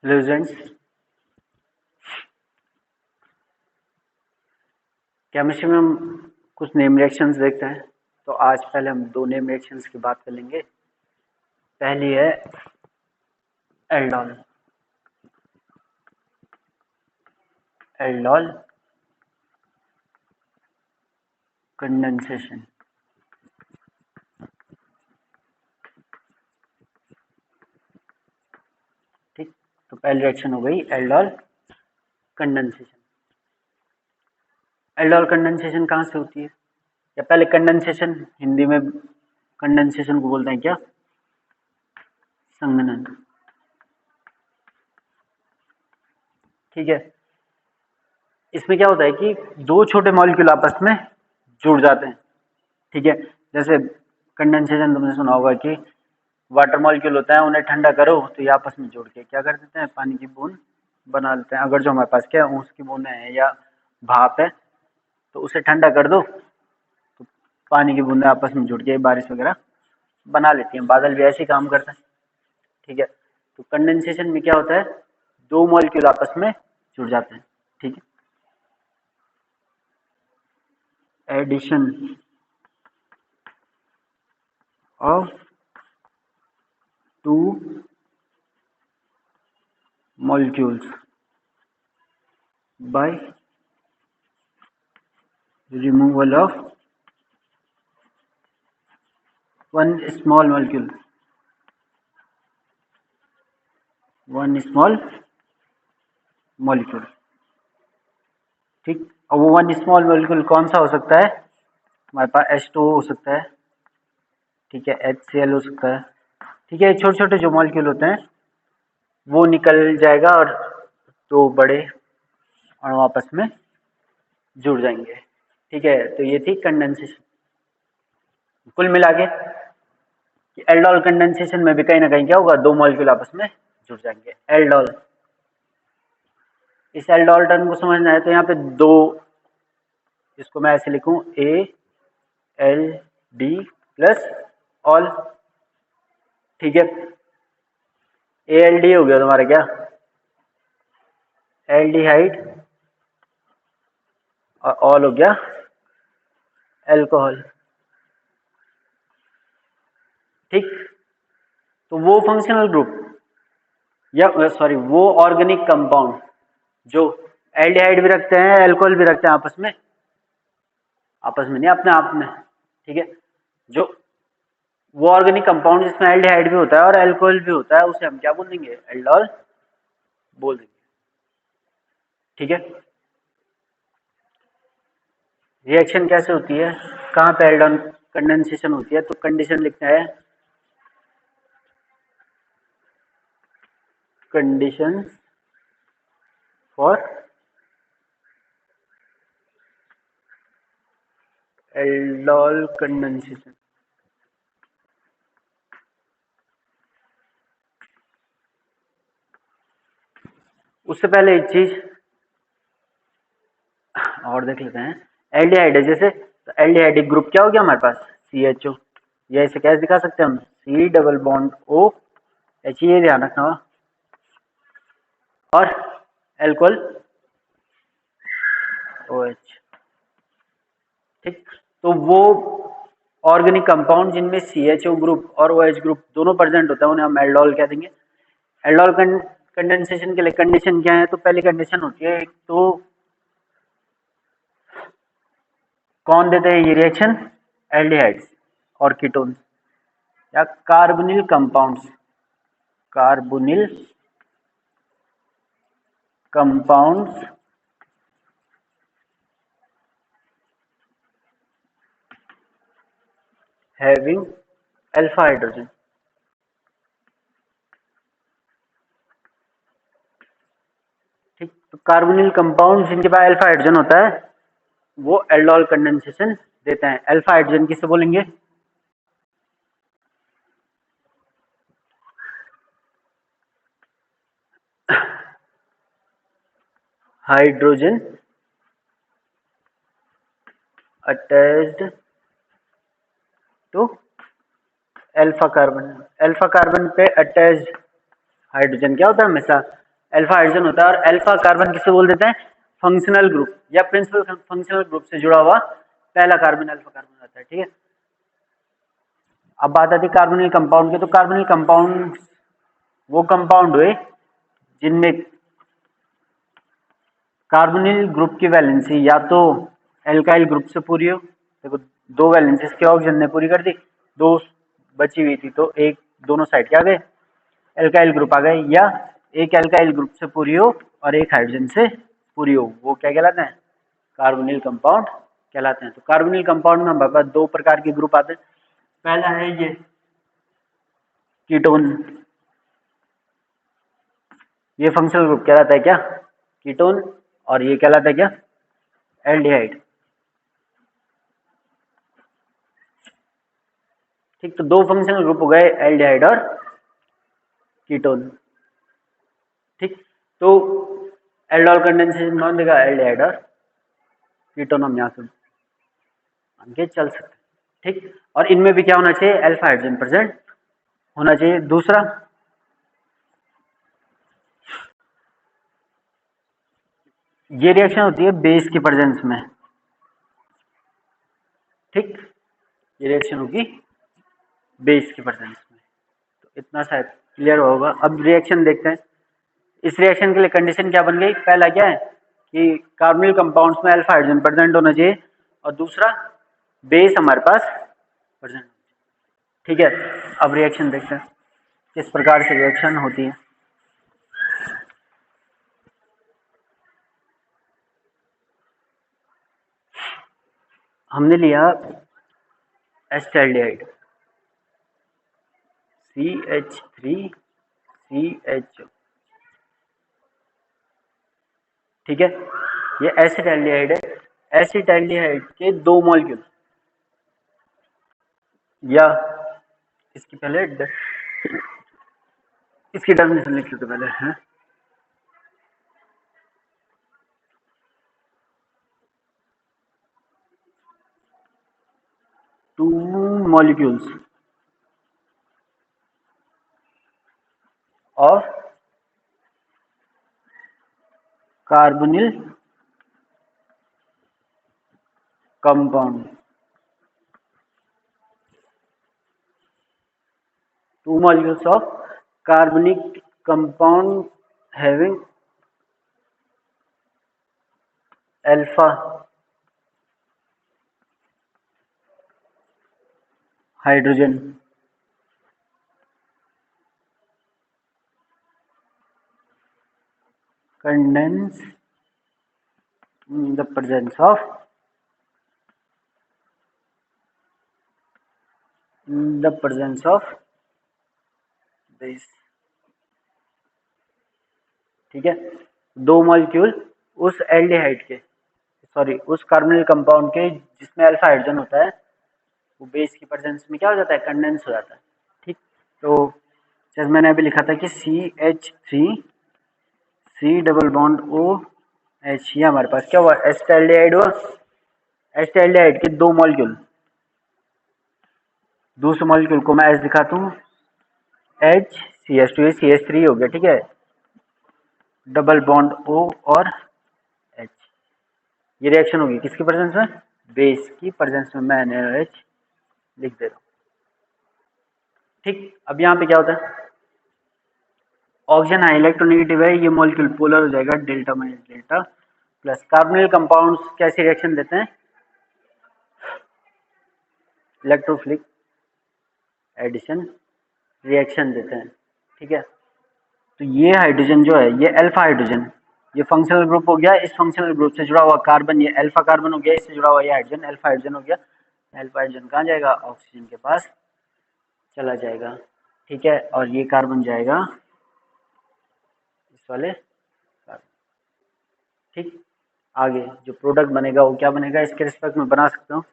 Reagents chemistry में हम कुछ नेम रिएक्शंस देखते हैं। तो आज पहले हम दो नेम रिएक्शंस की बात कर लेंगे। पहली है एल्डोल। Aldol condensation. ठीक, तो पहली रिएक्शन हो गई एल्डोल कंडेंसेशन। एल्डोल कंडेंसेशन कहाँ से होती है, या पहले कंडेंसेशन हिंदी में कंडेंसेशन को बोलते हैं क्या, संघनन। ठीक है, इसमें क्या होता है कि दो छोटे मॉलिक्यूल आपस में जुड़ जाते हैं। ठीक है, जैसे कंडेंसेशन तुमने सुना होगा कि वाटर मॉलिक्यूल होता है, उन्हें ठंडा करो तो ये आपस में जुड़ के क्या कर देते हैं, पानी की बूंद बना लेते हैं। अगर जो हमारे पास क्या है, उसकी बूंदें हैं या भाप है, तो उसे ठंडा कर दो तो पानी की बूंदें आपस में जुड़ के बारिश वगैरह बना लेती हैं। बादल भी ऐसे ही काम करता है। ठीक है, तो कंडेंसेशन में क्या होता है, दो मॉलिक्यूल आपस में जुड़ जाते हैं। ठीक है, addition of two molecules by removal of one small molecule. one small molecule। ठीक, और वो वन स्मॉल मॉलिक्यूल कौन सा हो सकता है, हमारे पास H2O हो सकता है। ठीक है, HCl हो सकता है। ठीक है, छोटे छोटे जो मॉलिक्यूल होते हैं वो निकल जाएगा और दो बड़े अणु आपस में जुड़ जाएंगे। ठीक है, तो ये थी कंडेंसेशन। कुल मिला के कि एल्डोल कंडेंसेशन में भी कहीं ना कहीं क्या होगा, दो मॉलिक्यूल आपस में जुड़ जाएंगे। एल्डोल, इस एल्डोल टर्म को समझना है तो यहाँ पे दो, इसको मैं ऐसे लिखूं ALD प्लस ऑल। ठीक है, ALD हो गया तुम्हारा क्या, एल्डिहाइड, और ऑल हो गया एल्कोहल। ठीक, तो वो फंक्शनल ग्रुप या सॉरी वो ऑर्गेनिक कंपाउंड जो एल्डिहाइड भी रखते हैं एल्कोहल भी रखते हैं आपस में, आपस में नहीं, अपने आप में। ठीक है, जो वो ऑर्गेनिक कंपाउंड जिसमें एल्डिहाइड भी होता है और एल्कोहल भी होता है, उसे हम क्या बोल देंगे, एल्डोल बोल देंगे। ठीक है, रिएक्शन कैसे होती है, कहाँ पे एल्डोल कंडेंसेशन होती है, तो कंडीशन लिखना है कंडीशन फॉर एल्डोल कंडेंसेशन। उससे पहले एक चीज और देख लेते हैं, एल्डिहाइड है जैसे, तो एल्डिहाइड ग्रुप क्या हो गया हमारे पास, CHO, या इसे कैसे दिखा सकते हैं हम, C डबल बॉन्ड OH, ये ध्यान रखना। और एल्कोहल OH। ठीक, तो वो ऑर्गेनिक कंपाउंड जिनमें CHO ग्रुप और OH ग्रुप दोनों प्रेजेंट होता है, उन्हें हम एल्डोल कह देंगे। एल्डोल कंडेंसेशन के लिए कंडीशन क्या है, तो पहली कंडीशन होती है, एक तो कौन देते हैं ये रिएक्शन, एल्डिहाइड्स और कीटोन्स या carbonyl compounds, carbonyl compounds having alpha hydrogen. ठीक, तो कार्बोनिल कंपाउंड जिनके पास अल्फा हाइड्रोजन होता है वो एल्डोल कंडेंसेशन देते हैं। अल्फा हाइड्रोजन किसे बोलेंगे, hydrogen attached to alpha carbon. Alpha carbon पे अटैच्ड हाइड्रोजन क्या होता है, हमेशा अल्फा हाइड्रोजन होता है, और अल्फा कार्बन किसे बोल देते हैं, फंक्शनल ग्रुप या प्रिंसिपल फंक्शनल ग्रुप से जुड़ा हुआ पहला कार्बन अल्फा कार्बन होता है। ठीक है, अब बात आती है कार्बोनिल कंपाउंड की। तो कार्बोनिल कंपाउंड वो कंपाउंड हुए जिनमें कार्बोनिल ग्रुप की वैलेंसी या तो एल्काइल ग्रुप से पूरी हो, देखो दो वैलेंसी इसके ऑक्सीजन ने पूरी कर दी, दो बची हुई थी तो एक दोनों साइड के आ गए, एल्काइल ग्रुप आ गए, या एक एल्काइल ग्रुप से पूरी हो और एक हाइड्रोजन से पूरी हो, वो क्या कहलाते हैं, कार्बोनिल कंपाउंड कहलाते हैं। तो कार्बोनिल कंपाउंड में हमारे पास दो प्रकार के ग्रुप आते हैं। पहला है ये कीटोन, ये फंक्शनल ग्रुप कहलाता है क्या, कीटोन, और ये कहलाता है क्या, एल्डिहाइड। ठीक, तो दो फंक्शनल ग्रुप हो गए, एल्डिहाइड और कीटोन। ठीक, तो एल्डोल कंडेंसेशन में कौन देगा, एल्डिहाइड और कीटोन, हम यहाँ से आगे चल सकते हैं। ठीक, और इनमें भी क्या होना चाहिए, अल्फा हाइड्रोजन प्रेजेंट होना चाहिए। दूसरा, ये रिएक्शन होती है बेस की प्रेजेंस में। ठीक, ये रिएक्शन होगी बेस की प्रेजेंस में। तो इतना शायद क्लियर होगा। अब रिएक्शन देखते हैं। इस रिएक्शन के लिए कंडीशन क्या बन गई, पहला क्या है कि कार्बोनिल कंपाउंड्स में अल्फा हाइड्रोजन प्रेजेंट होना चाहिए, और दूसरा बेस हमारे पास प्रेजेंट। ठीक है, अब रिएक्शन देखते हैं किस प्रकार से रिएक्शन होती है। हमने लिया एस्टाल्डिहाइड CH3CH, ठीक है, ये एसिटाल्डिहाइड है। एसिटाल्डिहाइड के दो मॉलिक्यूल, या इसकी पहले इसकी डेफिनेशन लिख लेते पहले है, two molecules of carbonyl compound, two molecules of carbonic compound having alpha hydrogen condense in the presence of this। ठीक है, दो मॉलिक्यूल उस एल्डिहाइड के, सॉरी उस कार्बोनिल कंपाउंड के जिसमें अल्फा हाइड्रोजन होता है, वो बेस की प्रेजेंस में क्या हो जाता है, कंडेंस हो जाता है। ठीक, तो जैसे मैंने अभी लिखा था कि CH3 C double bond OH, ये हमारे पास क्या हुआ, एस्टाल्डिहाइड हुआ। एस्टाल्डिहाइड के दो मॉलिक्यूल, दूसरे मॉलिक्यूल को मैं एस दिखाता हूँ, HCH2, CH3 हो गया। ठीक है, डबल बॉन्ड O और H, ये रिएक्शन होगी किसकी प्रेजेंस में, बेस की प्रेजेंस में। मैं NaOH लिख दे रहा हूँ। ठीक, अब यहाँ पे क्या होता है, ऑक्सीजन हाई इलेक्ट्रोनेगेटिव है, ये मॉलिक्यूल पोलर हो जाएगा, delta minus delta plus. Carbonyl compounds कैसी रिएक्शन देते हैं, इलेक्ट्रोफिलिक एडिशन रिएक्शन देते हैं। ठीक है, तो ये हाइड्रोजन जो है, ये अल्फा हाइड्रोजन, ये फंक्शनल ग्रुप हो गया, इस फंक्शनल ग्रुप से जुड़ा हुआ कार्बन ये अल्फा कार्बन हो गया, इससे जुड़ा हुआ ये हाइड्रोजन अल्फा हाइड्रोजन हो गया। अल्फा हाइड्रोजन कहाँ जाएगा, ऑक्सीजन के पास चला जाएगा। ठीक है, और ये कार्बन जाएगा इस वाले कार्बन। ठीक, आगे जो प्रोडक्ट बनेगा वो क्या बनेगा, इसके रिस्पेक्ट में बना सकता हूँ।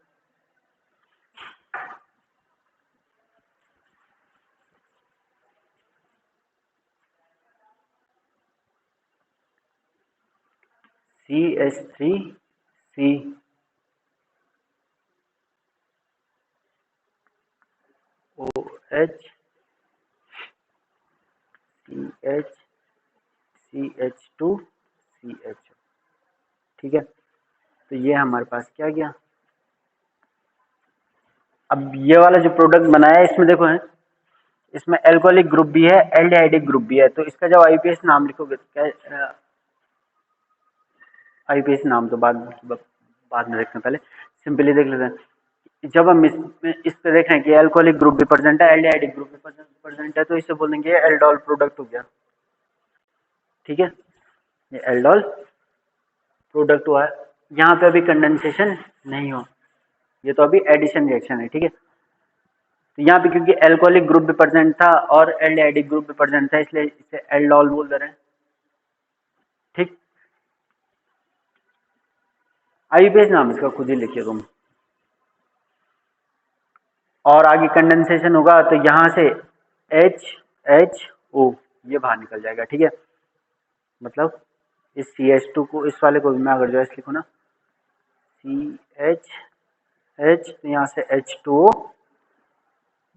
CH3C OH CH CH2CH। ठीक है, तो ये हमारे पास क्या गया। अब ये वाला जो प्रोडक्ट बनाया है इसमें देखो है, इसमें एल्कोहलिक ग्रुप भी है, एल्डिहाइडिक ग्रुप भी है। तो इसका जब आईपीएस नाम लिखोगे तो क्या, आईपीएस नाम तो बाद में देखते हैं, पहले सिंपली देख लेते हैं। जब हम इस पे देख रहे हैं कि एल्कोहलिक ग्रुप भी प्रेजेंट है, एल्डिहाइडिक ग्रुप भी प्रेजेंट है, तो इसे बोलेंगे एल्डोल प्रोडक्ट हो गया। ठीक है, ये एल्डोल प्रोडक्ट हुआ है। यहाँ पे अभी कंडेंसेशन नहीं हो, ये तो अभी एडिशन रिएक्शन है। ठीक है, तो यहाँ पे क्योंकि एल्कोहलिक ग्रुप भी प्रेजेंट था और एल्डिहाइडिक ग्रुप भी प्रेजेंट था, इसलिए इसे एल्डोल बोल दे रहे हैं। ठीक, आईपीएस नाम इसका खुद ही लिखिए तुम। और आगे कंडेंसेशन होगा तो यहाँ से HHO ये बाहर निकल जाएगा। ठीक है, मतलब इस CH2 को, इस वाले को भी मैं अगर जो लिखूँ ना CH तो यहाँ से H2O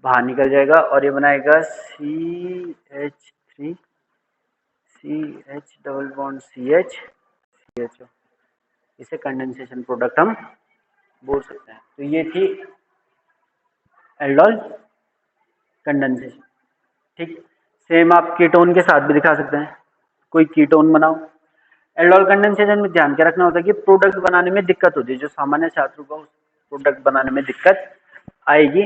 बाहर निकल जाएगा और ये बनाएगा CH3 CH double bond CHO। इसे कंडेंसेशन प्रोडक्ट हम बोल सकते हैं। तो ये थी एल्डोल कंडेंसेशन। ठीक, सेम आप कीटोन के साथ भी दिखा सकते हैं। कोई कीटोन बनाओ, एल्डोल कंडेंसेशन में ध्यान क्या रखना होता है कि प्रोडक्ट बनाने में दिक्कत होती है, जो सामान्य छात्रों को प्रोडक्ट बनाने में दिक्कत आएगी।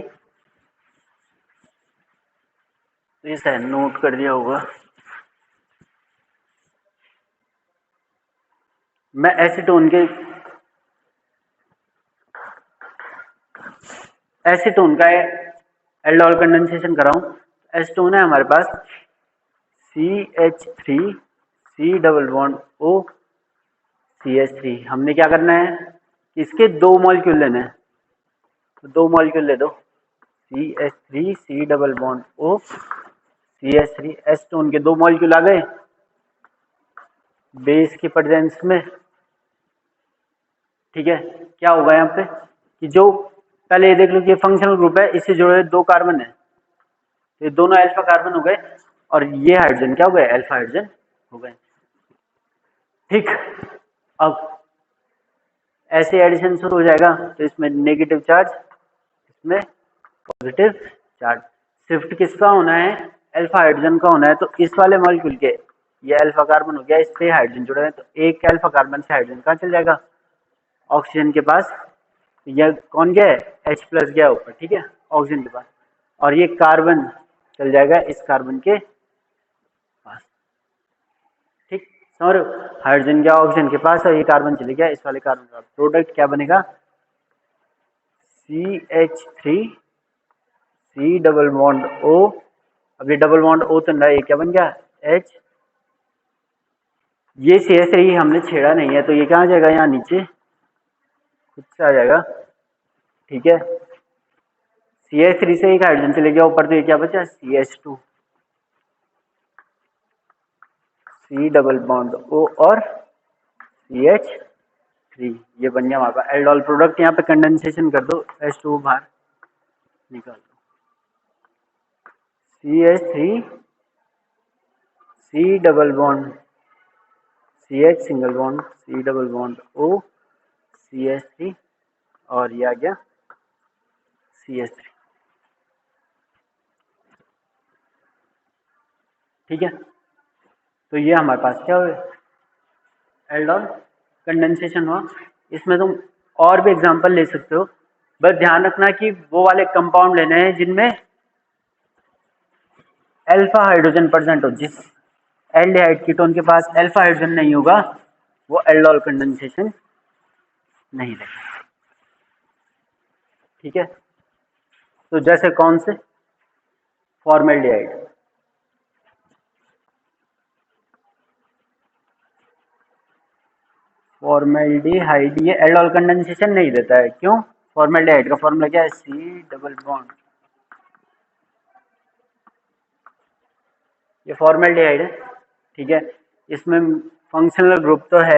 तो ये शायद नोट कर दिया होगा। मैं एसीटोन का एल्डोल कंडेंसेशन कराऊं, एसीटोन है हमारे पास CH3 C double bond O CH3। हमने क्या करना है, इसके दो मॉलिक्यूल लेने हैं, तो दो मॉलिक्यूल ले दो, CH3 C double bond O CH3। Acetone के दो मॉलिक्यूल आ गए बेस की प्रेजेंस में। ठीक है, क्या होगा यहाँ पे कि जो पहले ये देख लो कि ये फंक्शनल ग्रुप है, इससे जुड़े दो कार्बन है, तो ये दोनों अल्फा कार्बन हो गए और ये हाइड्रोजन क्या हो गए, अल्फा हाइड्रोजन हो गए। ठीक, अब ऐसे एडिशन शुरू हो जाएगा तो इसमें नेगेटिव चार्ज, इसमें पॉजिटिव चार्ज। शिफ्ट किसका होना है, अल्फा हाइड्रोजन का होना है। तो इस वाले मॉलिक्यूल के, ये अल्फा कार्बन हो गया, इससे हाइड्रोजन जुड़े हैं, तो एक अल्फा कार्बन से हाइड्रोजन कहाँ चल जाएगा, ऑक्सीजन के पास। यह कौन गया है, H प्लस गया ऊपर। ठीक है, ऑक्सीजन के पास, और ये कार्बन चल जाएगा इस कार्बन के पास। ठीक, समझ रहे हो, हाइड्रोजन गया ऑक्सीजन के पास और ये कार्बन चले गया इस वाले कार्बन के पास। प्रोडक्ट क्या बनेगा, CH3 C double bond O। अब ये डबल बॉन्ड O तो ये क्या बन गया, H। ये CH3 हमने छेड़ा नहीं है, तो ये क्या आ जाएगा, यहाँ नीचे खुद से आ जाएगा। ठीक है, CH3 से एक हाइड्रोजन चले गया ऊपर, तो ये क्या बचा, CH2 C double bond O और CH3। ये बन गया हमारे पास एल्डोल प्रोडक्ट। यहाँ पे कंडेंसेशन कर दो, H2 बाहर निकाल दो, CH3 C double bond CH single bond C double bond O CH3 और ये आ गया CH3। ठीक है, तो ये हमारे पास क्या हुआ, एल्डोल कंडेंसेशन हुआ। इसमें तुम और भी एग्जांपल ले सकते हो, बस ध्यान रखना कि वो वाले कंपाउंड लेने हैं जिनमें अल्फा हाइड्रोजन प्रेजेंट हो। जिस एल्डिहाइड कीटोन के पास अल्फा हाइड्रोजन नहीं होगा वो एल्डोल कंडेंसेशन नहीं लेगा। ठीक है, तो जैसे कौन से, फॉर्मेल्डिहाइड। फॉर्मेल्डिहाइड ये एल्डोल कंडेंसेशन नहीं देता है, क्यों, फॉर्मेल्डिहाइड का फॉर्मूला क्या है, C डबल बॉन्ड, ये फॉर्मेल्डिहाइड है। ठीक है, इसमें फंक्शनल ग्रुप तो है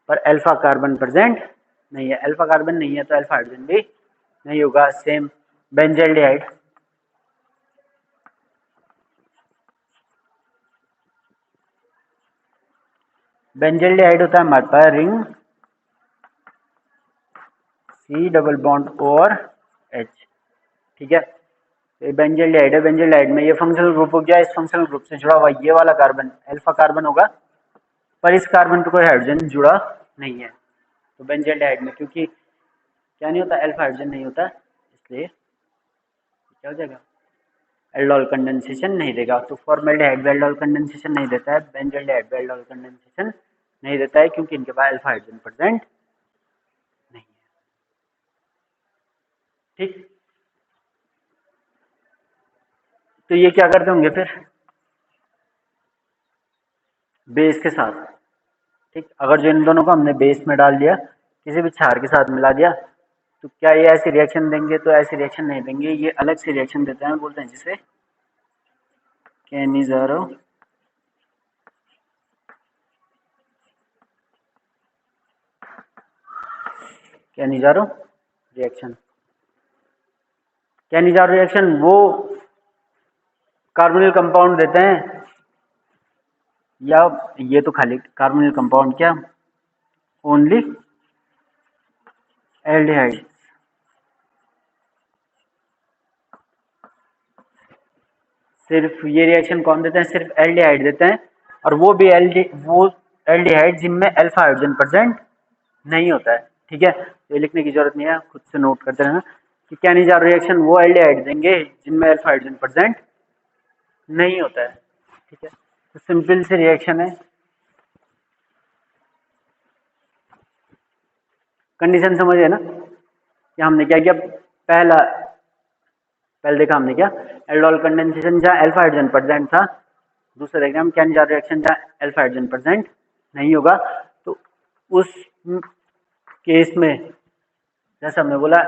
पर अल्फा कार्बन प्रेजेंट नहीं है। अल्फा कार्बन नहीं है तो अल्फा हाइड्रोजन भी नहीं होगा। सेम बेंजल्डिहाइड, बेंजल्डिहाइड होता है हमारे पास ring C double bond O और एच, ठीक है। तो बेंजल्डिहाइड है, बेंजल्डिहाइड में ये फंक्शनल ग्रुप हो गया, इस फंक्शनल ग्रुप से जुड़ा हुआ ये वाला कार्बन अल्फा कार्बन होगा, पर इस कार्बन पे कोई हाइड्रोजन जुड़ा नहीं है। तो बेंजल्डिहाइड में क्योंकि क्या नहीं होता, अल्फा हाइड्रोजन नहीं होता, इसलिए क्या हो जाएगा, एल्डोल कंडेंसेशन नहीं देगा। तो फॉर्मल्डिहाइड एल्डोल कंडेंसेशन नहीं देता है, बेंजल्डिहाइड एल्डोल कंडेंसेशन नहीं देता है, क्योंकि इनके पास अल्फा हाइड्रोजन प्रेजेंट नहीं है, ठीक। तो ये क्या करते होंगे फिर बेस के साथ, ठीक। अगर जो इन दोनों को हमने बेस में डाल दिया, किसी भी क्षार के साथ मिला दिया, तो क्या ये ऐसी रिएक्शन देंगे, तो ऐसी रिएक्शन नहीं देंगे, ये अलग से रिएक्शन देते हैं, बोलते हैं जिसे Cannizzaro Cannizzaro reaction. Cannizzaro reaction वो कार्बोनिल कंपाउंड देते हैं, या ये तो खाली कार्बोनिल कंपाउंड, क्या ओनली एल्डिहाइड, सिर्फ ये रिएक्शन कौन देते हैं, सिर्फ एल्डिहाइड देते हैं, और वो भी वो एल्डिहाइड जिनमें अल्फा हाइड्रोजन प्रेजेंट नहीं होता है, ठीक है। तो ये लिखने की जरूरत नहीं है, खुद से नोट करते रहना कि कैनिजारो रिएक्शन वो एल्डिहाइड देंगे जिनमें अल्फा हाइड्रोजन प्रेजेंट नहीं होता है, ठीक है। तो सिंपल सी रिएक्शन है। कंडीशन समझिए ना कि हमने क्या किया, पहले देखा हमने क्या, एल्डोल कंडेंसेशन जहाँ अल्फा हाइड्रोजन प्रेजेंट था, दूसरा देखा हम कैनिजारो रिएक्शन जहाँ अल्फा हाइड्रोजन प्रेजेंट नहीं होगा। तो उस केस में जैसा हमने बोला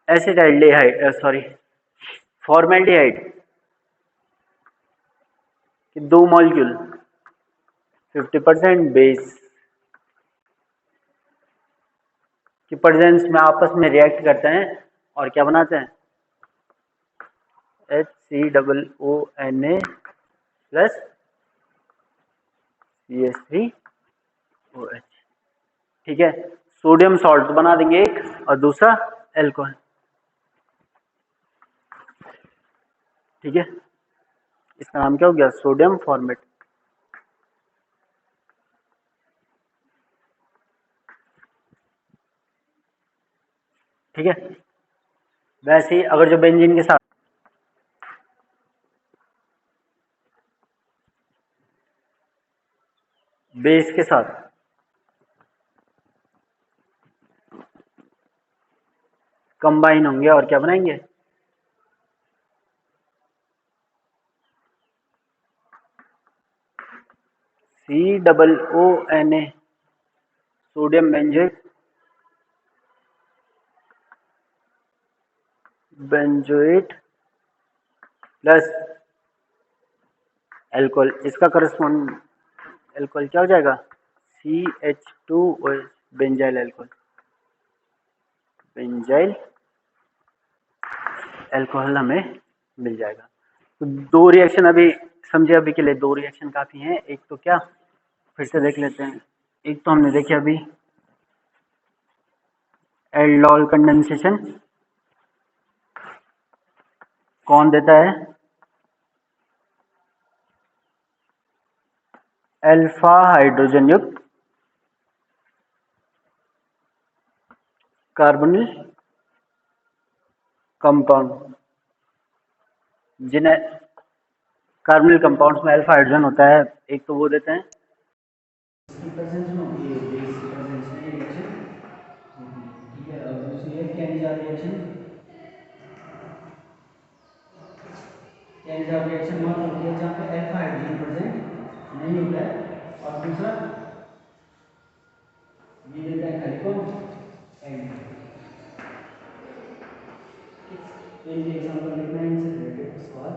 एसिटाल्डिहाइड सॉरी फॉर्मेल्डिहाइड कि दो मॉलिक्यूल 50% बेस की प्रेजेंस में आपस में रिएक्ट करते हैं और क्या बनाते हैं, HCOONA प्लस CH3OH, ठीक है। सोडियम सॉल्ट बना देंगे एक, और दूसरा एल्कोहल, ठीक है। इसका नाम क्या हो गया, सोडियम फॉर्मेट, ठीक है। वैसे ही अगर जो बेंजीन के साथ बेस के साथ कंबाइन होंगे और क्या बनाएंगे, COONA sodium benzoate plus alcohol, इसका करस्पॉन्ड एल्कोहल क्या हो जाएगा, CH2OH benzyl alcohol, benzyl alcohol हमें मिल जाएगा। तो दो रिएक्शन अभी समझे, अभी के लिए दो रिएक्शन काफी हैं। एक तो क्या, फिर से देख लेते हैं, एक तो हमने देखे अभी एल्डोल कंडेंसेशन कौन देता है, अल्फा हाइड्रोजन युक्त कार्बोनिल कंपाउंड, जिन्हें कार्बोनिल कंपाउंड्स में अल्फा हाइड्रोजन होता है, एक तो वो देते हैं, इसकी प्रेजेंस में होगी, ये बेस की प्रेजेंस में ये रिएक्शन होगी, ठीक है। और दूसरी है कैनिजार रिएक्शन, कैनिजार रिएक्शन वहाँ पे होती है जहाँ पे अल्फा हाइड्रोजन प्रेजेंट नहीं होता है, और दूसरा ये देता है खाली कौन, एल्डिहाइड। तो इनके एग्जांपल लिखना है, इनसे रिलेटेड सवाल